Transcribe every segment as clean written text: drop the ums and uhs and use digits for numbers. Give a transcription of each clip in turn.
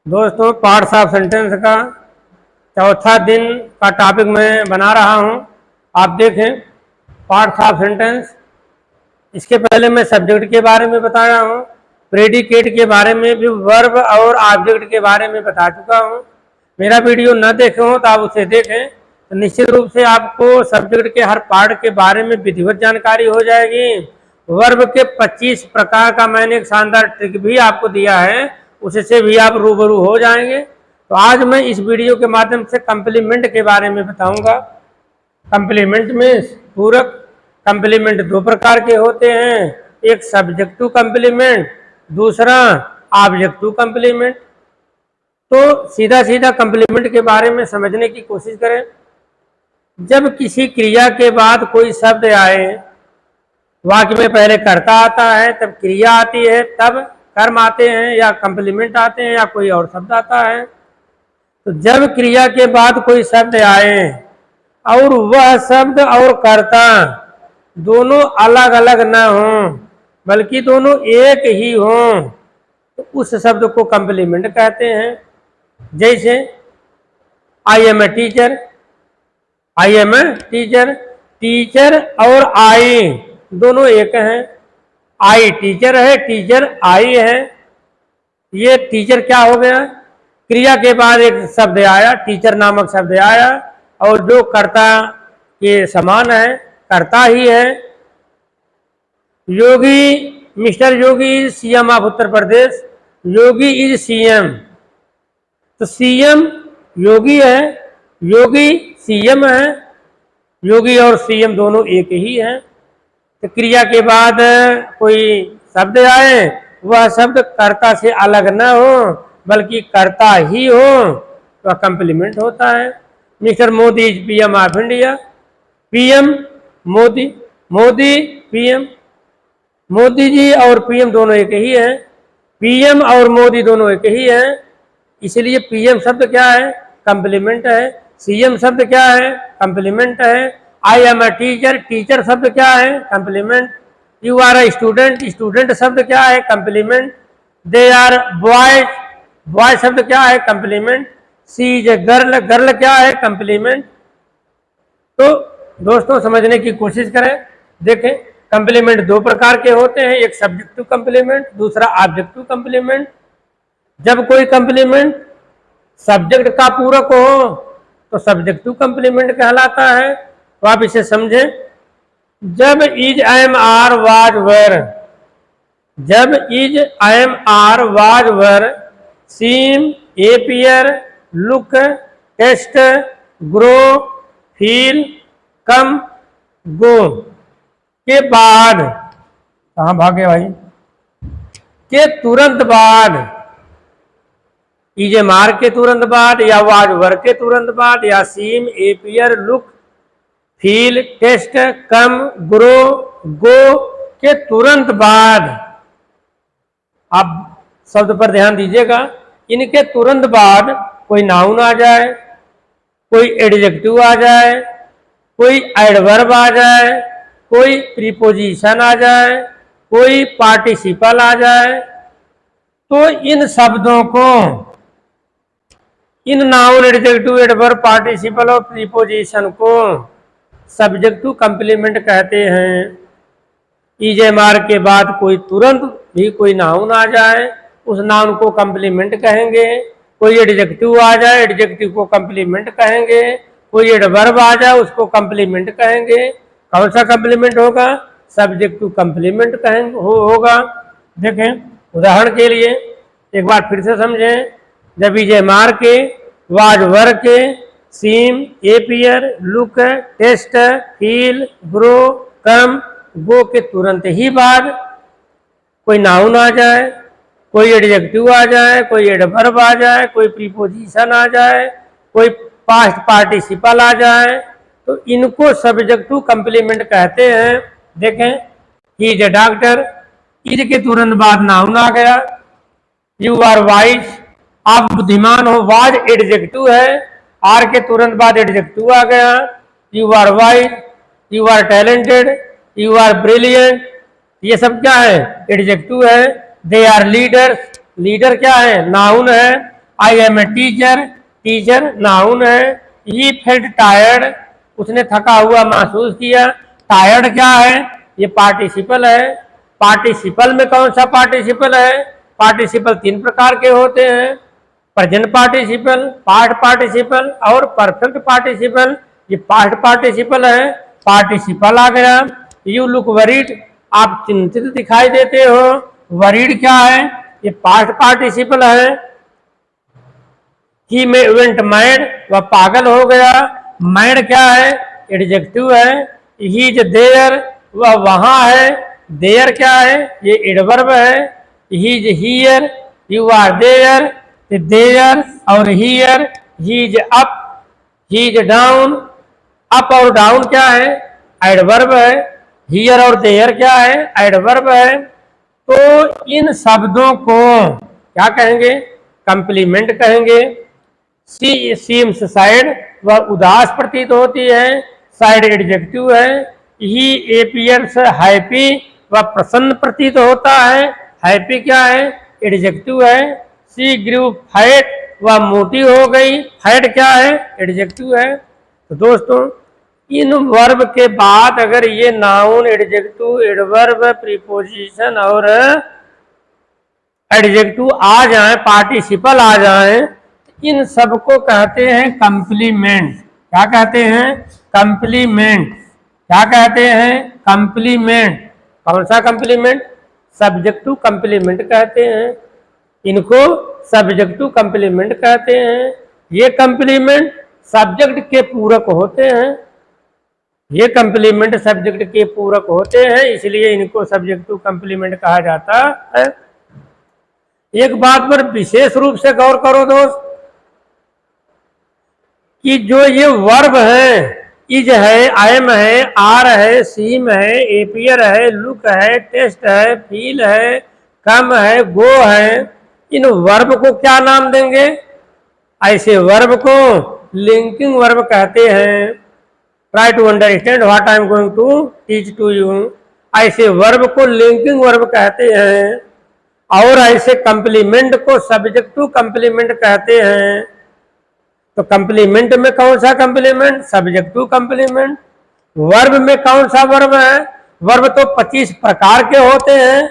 दोस्तों, parts of sentence का चौथा दिन का टॉपिक मैं बना रहा हूं। आप देखें पार्ट्स ऑफ सेंटेंस। इसके पहले मैं सब्जेक्ट के बारे में बताया हूं, प्रेडिकेट के बारे में भी, वर्ब और ऑब्जेक्ट के बारे में बता चुका हूं। मेरा वीडियो न देखे हो तो आप उसे देखें, तो निश्चित रूप से आपको सब्जेक्ट के हर पार्ट के बारे में विधिवत जानकारी हो जाएगी। वर्ब के 25 प्रकार का मैंने एक शानदार ट्रिक भी आपको दिया है, उससे भी आप रूबरू हो जाएंगे। तो आज मैं इस वीडियो के माध्यम से कंप्लीमेंट के बारे में बताऊंगा। कंप्लीमेंट में पूरक। कंप्लीमेंट दो प्रकार के होते हैं, एक सब्जेक्टिव कंप्लीमेंट, दूसरा ऑब्जेक्टिव कंप्लीमेंट। तो सीधा सीधा कंप्लीमेंट के बारे में समझने की कोशिश करें। जब किसी क्रिया के बाद कोई शब्द आए, वाक्य में पहले कर्ता आता है, तब क्रिया आती है, तब कर्म आते हैं या कंप्लीमेंट आते हैं या कोई और शब्द आता है। तो जब क्रिया के बाद कोई शब्द आए और वह शब्द और कर्ता दोनों अलग अलग न हों बल्कि दोनों एक ही हों, तो उस शब्द को कंप्लीमेंट कहते हैं। जैसे I am a teacher, I am a teacher, teacher और आई दोनों एक हैं। आई टीचर है, टीचर आई है। ये टीचर क्या हो गया, क्रिया के बाद एक शब्द आया, टीचर नामक शब्द आया, और जो कर्ता के समान है, कर्ता ही है। Yogi, mister Yogi is CM of Uttar Pradesh. Yogi is CM. तो सीएम योगी है, योगी सीएम है। योगी और सीएम दोनों एक ही हैं। तो क्रिया के बाद कोई शब्द आए, वह शब्द कर्ता से अलग न हो बल्कि कर्ता ही हो, तो कंप्लीमेंट होता है। Mister Modi is PM of India. PM Modi, Modi PM. Modi ji और पीएम दोनों एक ही हैं। पीएम और मोदी दोनों एक ही हैं, इसलिए पीएम शब्द क्या है, कंप्लीमेंट है। सीएम शब्द क्या है, कंप्लीमेंट है। I am a teacher, teacher शब्द क्या है, complement. You are a student, student शब्द क्या है, complement. They are boys, boy शब्द क्या है, complement. She is a girl, girl क्या है, कंप्लीमेंट। तो दोस्तों समझने की कोशिश करें। देखें कंप्लीमेंट दो प्रकार के होते हैं, एक सब्जेक्टिव कंप्लीमेंट, दूसरा ऑब्जेक्टिव कंप्लीमेंट। जब कोई कंप्लीमेंट सब्जेक्ट का पूरक हो तो सब्जेक्टिव कंप्लीमेंट कहलाता है। तो आप इसे समझें। जब is am are was were, जब is am are was were, seem, appear, look, taste, grow, feel, come, go के बाद, कहाँ भागे भाई, के तुरंत बाद, इज एम आर के तुरंत बाद, या वाज वर के तुरंत बाद, या सीम, एपियर, लुक, फील, टेस्ट, कम, ग्रो, गो के तुरंत बाद। आप शब्द पर ध्यान दीजिएगा। इनके तुरंत बाद कोई नाउन आ जाए, कोई एडजेक्टिव आ जाए, कोई एडवर्ब आ जाए, कोई प्रीपोजिशन आ जाए, कोई पार्टिसिपल आ जाए, तो इन शब्दों को, इन नाउन, एडजेक्टिव, एडवर्ब, पार्टिसिपल और प्रीपोजिशन को सब्जेक्टिव कंप्लीमेंट कहते हैं। इज एम आर के बाद कोई तुरंत भी कोई नाउन आ जाए, उस नाउन को कंप्लीमेंट कहेंगे। कोई एडजेक्टिव आ जाए, एडजेक्टिव को कंप्लीमेंट कहेंगे। कोई एडवर्ब आ जाए, उसको कंप्लीमेंट कहेंगे। कौन सा कंप्लीमेंट होगा, सब्जेक्टिव कंप्लीमेंट कहेंगे होगा। देखें उदाहरण के लिए एक बार फिर से समझें। जब इज एम आर के, वाज वर के, seem, appear, look, taste, feel, grow, come, go के तुरंत ही बाद कोई नाउन आ जाए, कोई एडजेक्टिव आ जाए, कोई एडवर्ब आ जाए, कोई प्रीपोजिशन आ जाए, कोई पास्ट पार्टिसिपल आ जाए, तो इनको सब्जेक्टिव कंप्लीमेंट कहते हैं। देखें he is a doctor, is के तुरंत बाद नाउन आ गया। यू आर वाइज, आप बुद्धिमान हो, वाज एडजेक्टिव है, आर के तुरंत बाद एडजेक्टिव आ गया। You are wise, you are talented, you are brilliant, ये सब क्या है, एडजेक्टिव है। दे आर लीडर्स, लीडर क्या है, नाउन है। I am a teacher, teacher noun है। ही फेल्ट टायर्ड, उसने थका हुआ महसूस किया। टायर्ड क्या है? ये पार्टिसिपल है। पार्टिसिपल में कौन सा पार्टिसिपल है? पार्टिसिपल तीन प्रकार के होते हैं, प्रेजेंट पार्टिसिपल, पास्ट पार्टिसिपल और परफेक्ट पार्टिसिपल। ये पास्ट पार्टिसिपल है। पार्टिसिपल आ गया। यू लुक वरीड, आप चिंतित दिखाई देते हो। वरीड क्या है? ये पास्ट पार्टिसिपल है। ही में वेंट मैड, वह पागल हो गया। मैड क्या है? एडजेक्टिव है। ही इज देयर, वह वहां है। देयर क्या है? ये एडवर्ब है। He is here, you are there. There और here. He is up, he is down. Up और डाउन क्या है? एडवर्ब है। हियर और देयर क्या है? एडवर्ब है। तो इन शब्दों को क्या कहेंगे? कंप्लीमेंट कहेंगे। सी सीम्स सैड, वह उदास प्रतीत होती है। सैड एडजेक्टिव है। ही एपियर्स हैप्पी, वह प्रसन्न प्रतीत होता है। हैप्पी क्या है? एडजेक्टिव है। सी ग्रू फैट, वह मोटी हो गई। फैट क्या है? एडजेक्टिव है। तो दोस्तों इन वर्ब के बाद अगर ये नाउन, एडजेक्टिव, एडवर्ब, प्रीपोजिशन और एडजेक्टिव आ जाए, पार्टिसिपल आ जाए, इन सबको कहते हैं कंप्लीमेंट। क्या कहते हैं? कंप्लीमेंट। क्या कहते हैं? कंप्लीमेंट। कौन सा कंप्लीमेंट? सब्जेक्टिव कंप्लीमेंट कहते हैं। इनको सब्जेक्टिव कंप्लीमेंट कहते हैं। ये कंप्लीमेंट सब्जेक्ट के पूरक होते हैं। ये कंप्लीमेंट सब्जेक्ट के पूरक होते हैं, इसलिए इनको सब्जेक्टिव कंप्लीमेंट कहा जाता है। एक बात पर विशेष रूप से गौर करो दोस्त कि जो ये वर्ब है, इज है, आयम है, आर है, सीम है, एपियर है, लुक है, टेस्ट है, फील है, कम है, गो है, इन वर्ब को क्या नाम देंगे? ऐसे वर्ब को लिंकिंग वर्ब कहते हैं। Try to understand what I am going to teach to you. ऐसे वर्ब को लिंकिंग वर्ब कहते हैं और ऐसे कंप्लीमेंट को सब्जेक्टिव कंप्लीमेंट कहते हैं। तो कंप्लीमेंट में कौन सा कंप्लीमेंट? Subjective complement. वर्ब में कौन सा वर्ब है? वर्ब तो 25 प्रकार के होते हैं।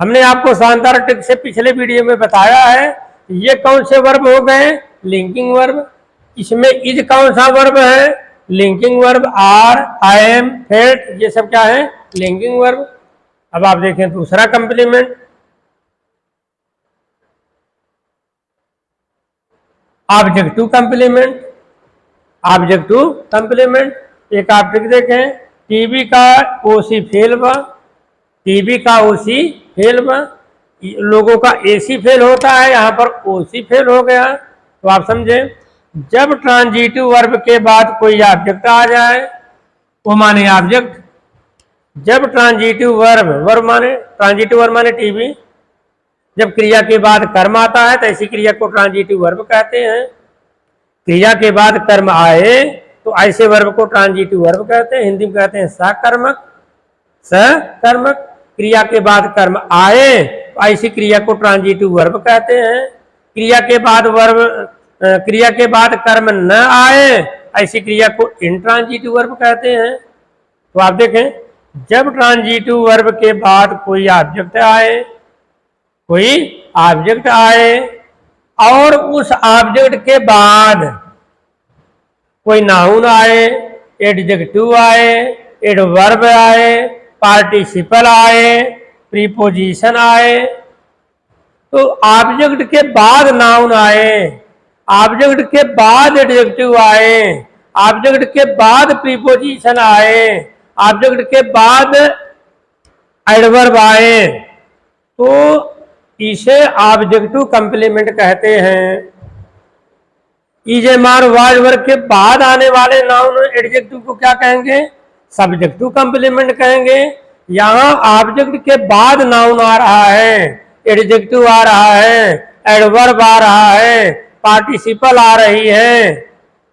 हमने आपको शानदार ट्रिक से पिछले वीडियो में बताया है। ये कौन से वर्ब हो गए? Linking verb. इसमें इज कौन सा वर्ब है? Linking verb. Are, I am, felt, ये सब क्या है? Linking verb. अब आप देखें दूसरा complement, objective complement. Objective complement, एक आप ट्रिक देखें, टीवी का ओसी फेल बा, टीवी का ओसी फेल बा। लोगों का एसी फेल होता है, यहाँ पर ओसी फेल हो गया। तो आप समझे, जब ट्रांजिटिव वर्ब के बाद कोई ऑब्जेक्ट आ जाए वो माने ऑब्जेक्ट। जब ट्रांजिटिव वर्ब, वर्ब माने ट्रांजिटिव वर्ब माने टीवी, जब क्रिया के बाद कर्म आता है तो ऐसी क्रिया को ट्रांजिटिव वर्ब कहते हैं। क्रिया के बाद कर्म आए तो ऐसे वर्ब को ट्रांजिटिव वर्ब कहते हैं। हिंदी में कहते हैं सकर्मक। सकर्मक। क्रिया के बाद कर्म आए तो ऐसी क्रिया को ट्रांजिटिव वर्ब कहते हैं। क्रिया के बाद वर्ब, क्रिया के बाद कर्म न आए ऐसी क्रिया को इंट्रांजिटिव वर्ब कहते हैं। तो आप देखें, जब ट्रांजिटिव वर्ब के बाद कोई ऑब्जेक्ट आए, कोई ऑब्जेक्ट आए और उस ऑब्जेक्ट के बाद कोई नाउन आए, एडजेक्टिव आए, एडवर्ब आए, पार्टिसिपल आए, प्रीपोजिशन आए, तो ऑब्जेक्ट के बाद नाउन आए, ऑब्जेक्ट के बाद एडजेक्टिव आए, ऑब्जेक्ट के बाद प्रीपोजिशन आए, ऑब्जेक्ट के बाद एडवर्ब आए, तो इसे ऑब्जेक्टिव कंप्लीमेंट कहते हैं। इजेमार वाज वर्ग के बाद आने वाले नाउन एडजेक्टिव को क्या कहेंगे? सब्जेक्टिव कंप्लीमेंट कहेंगे। यहाँ ऑब्जेक्ट के बाद नाउन आ रहा है, एडजेक्टिव आ रहा है, एडवर्ब आ रहा है, पार्टिसिपल आ रही है,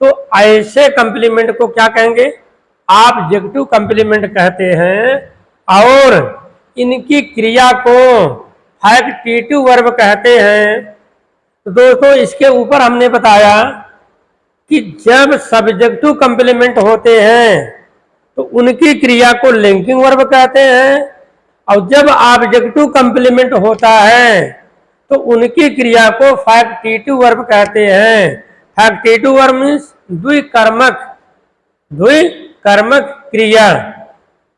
तो ऐसे कंप्लीमेंट को क्या कहेंगे? ऑब्जेक्टिव कंप्लीमेंट कहते हैं। और इनकी क्रिया को फैक्टिटिव वर्ब कहते हैं। तो दोस्तों इसके ऊपर हमने बताया कि जब सब्जेक्टिव कंप्लीमेंट होते हैं तो उनकी क्रिया को लिंकिंग वर्ब कहते हैं, और जब ऑब्जेक्टिव कंप्लीमेंट होता है तो उनकी क्रिया को फैक्टिटिव वर्ब कहते हैं। फैक्टिटिव वर्ब मीन्स द्विकर्मक क्रिया,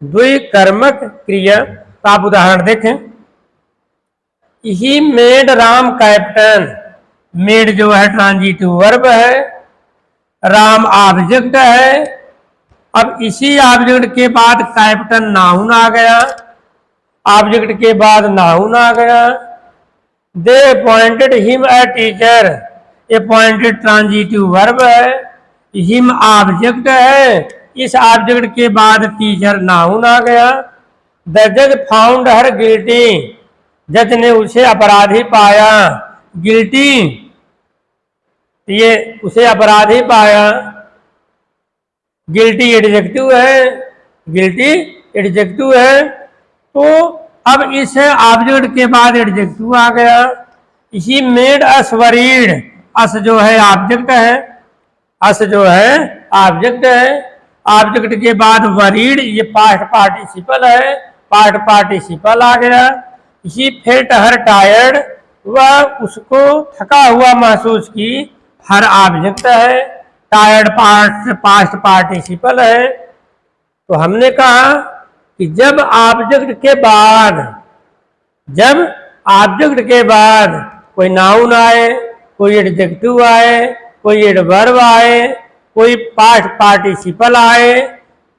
द्विकर्मक क्रिया। तो आप उदाहरण देखें, he made Ram captain. Made जो है ट्रांजिटिव वर्ब है, राम ऑब्जेक्ट है। अब इसी ऑब्जेक्ट के बाद कैप्टन नाउन आ गया, ऑब्जेक्ट के बाद नाउन आ गया। They appointed him a teacher, appointed transitive verb है, हिम ऑब्जेक्ट है, इस ऑब्जेक्ट के बाद टीचर नाउन आ गया। द जज फाउंड हर गिल्टी, जज ने उसे अपराधी पाया। गिल्टी, ये उसे अपराधी पाया, गिल्टी एडजेक्टिव है, गिल्टी एडजेक्टिव है। तो अब इस ऑब्जेक्ट के बाद एडजेक्टिव आ गया। इसी मेड अस वरीड, अस जो है ऑब्जेक्ट है, अस जो है ऑब्जेक्ट है, ऑब्जेक्ट के बाद वरीड, ये पास्ट पार्टिसिपल है, पास्ट पार्टिसिपल आ गया। इसी फेल्ट हर टायर्ड, वह उसको थका हुआ महसूस की, हर ऑब्जेक्ट है, टायर्ड पास्ट पार्टिसिपल है। तो हमने कहा कि जब ऑब्जेक्ट के बाद कोई नाउन आए, कोई एडजेक्टिव आए, कोई एडवर्ब आए, कोई पास्ट पार्टिसिपल आए,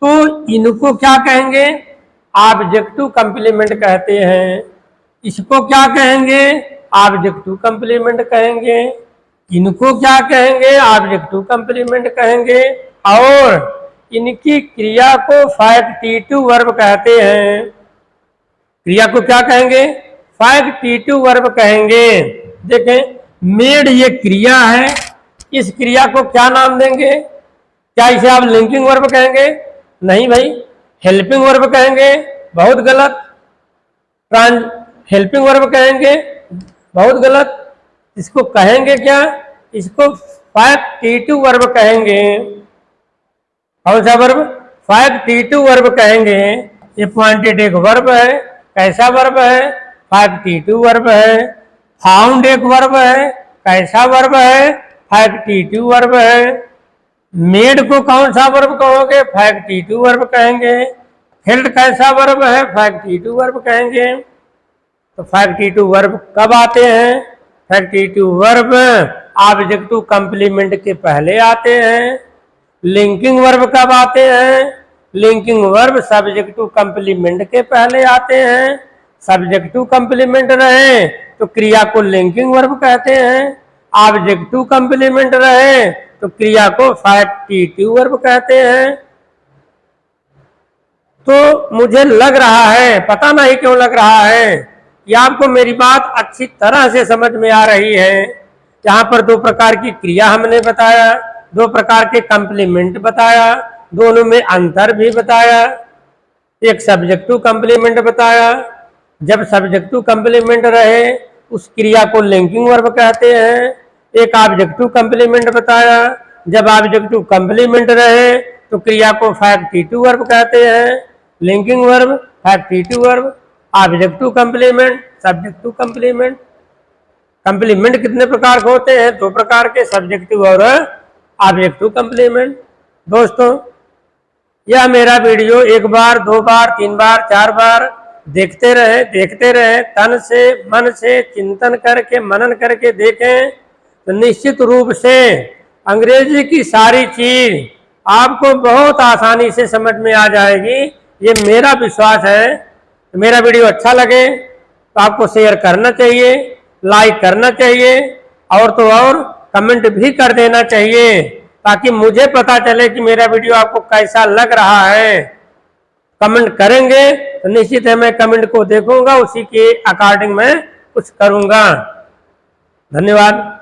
तो इनको क्या कहेंगे? ऑब्जेक्टिव कंप्लीमेंट कहते हैं। इसको क्या कहेंगे? ऑब्जेक्टिव कंप्लीमेंट कहेंगे। इनको क्या कहेंगे? ऑब्जेक्टिव कंप्लीमेंट कहेंगे। और इनकी क्रिया को फैक्टिटिव वर्ब कहते हैं। क्रिया को क्या कहेंगे? फैक्टिटिव वर्ब कहेंगे। देखें, मेड ये क्रिया है, इस क्रिया को क्या नाम देंगे? क्या इसे आप लिंकिंग वर्ब कहेंगे? नहीं भाई, हेल्पिंग वर्ब कहेंगे, बहुत गलत। हेल्पिंग वर्ब कहेंगे, बहुत गलत। इसको कहेंगे क्या? इसको फैक्टिटिव वर्ब कहेंगे। कौन सा वर्ब? फैक्टिटिव वर्ब कहेंगे। ये पॉइंटेड एक वर्ब है, कैसा वर्ब है? फैक्टिटिव वर्ब है। फाउंड एक वर्ब है, कैसा वर्ब है? फैक्टिटिव वर्ब है। मेड को कौन सा वर्ब कहोगे? फैक्टिटिव वर्ब कहेंगे। फेल्ट कैसा वर्ब है? फैक्टिटिव वर्ब कहेंगे। तो फैक्टिटिव वर्ब कब आते हैं? फैक्टिटिव वर्ब ऑब्जेक्टिव कंप्लीमेंट के पहले आते हैं। लिंकिंग वर्ब कब आते हैं? लिंकिंग वर्ब सब्जेक्टिव कंप्लीमेंट के पहले आते हैं। सब्जेक्टिव कंप्लीमेंट रहे तो क्रिया को लिंकिंग वर्ब कहते हैं। ऑब्जेक्टिव कंप्लीमेंट रहे तो क्रिया को फैक्टिटिव वर्ब कहते हैं। तो मुझे लग रहा है, पता नहीं क्यों लग रहा है, कि आपको मेरी बात अच्छी तरह से समझ में आ रही है। यहाँ पर दो प्रकार की क्रिया हमने बताया, दो प्रकार के कंप्लीमेंट बताया, दोनों में अंतर भी बताया। एक सब्जेक्टिव कंप्लीमेंट बताया, जब सब्जेक्टिव कंप्लीमेंट रहे उस क्रिया को लिंकिंग वर्ब कहते हैं। एक ऑब्जेक्टिव कंप्लीमेंट बताया, जब ऑब्जेक्टिव कंप्लीमेंट रहे तो क्रिया को फैक्टिटिव वर्ब कहते हैं। Linking verb, factitive verb, objective complement, subjective complement. Complement कितने प्रकार के होते हैं? दो प्रकार के, सब्जेक्टिव और ऑब्जेक्टिव कंप्लीमेंट। दोस्तों, यह मेरा वीडियो एक बार, दो बार, तीन बार, चार बार देखते रहे, तन से, मन से चिंतन करके, मनन करके देखें तो निश्चित रूप से अंग्रेजी की सारी चीज आपको बहुत आसानी से समझ में आ जाएगी, ये मेरा विश्वास है। तो मेरा वीडियो अच्छा लगे तो आपको शेयर करना चाहिए, लाइक करना चाहिए, और तो और कमेंट भी कर देना चाहिए, ताकि मुझे पता चले कि मेरा वीडियो आपको कैसा लग रहा है। कमेंट करेंगे तो निश्चित है मैं कमेंट को देखूंगा, उसी के अकॉर्डिंग मैं कुछ करूंगा। धन्यवाद।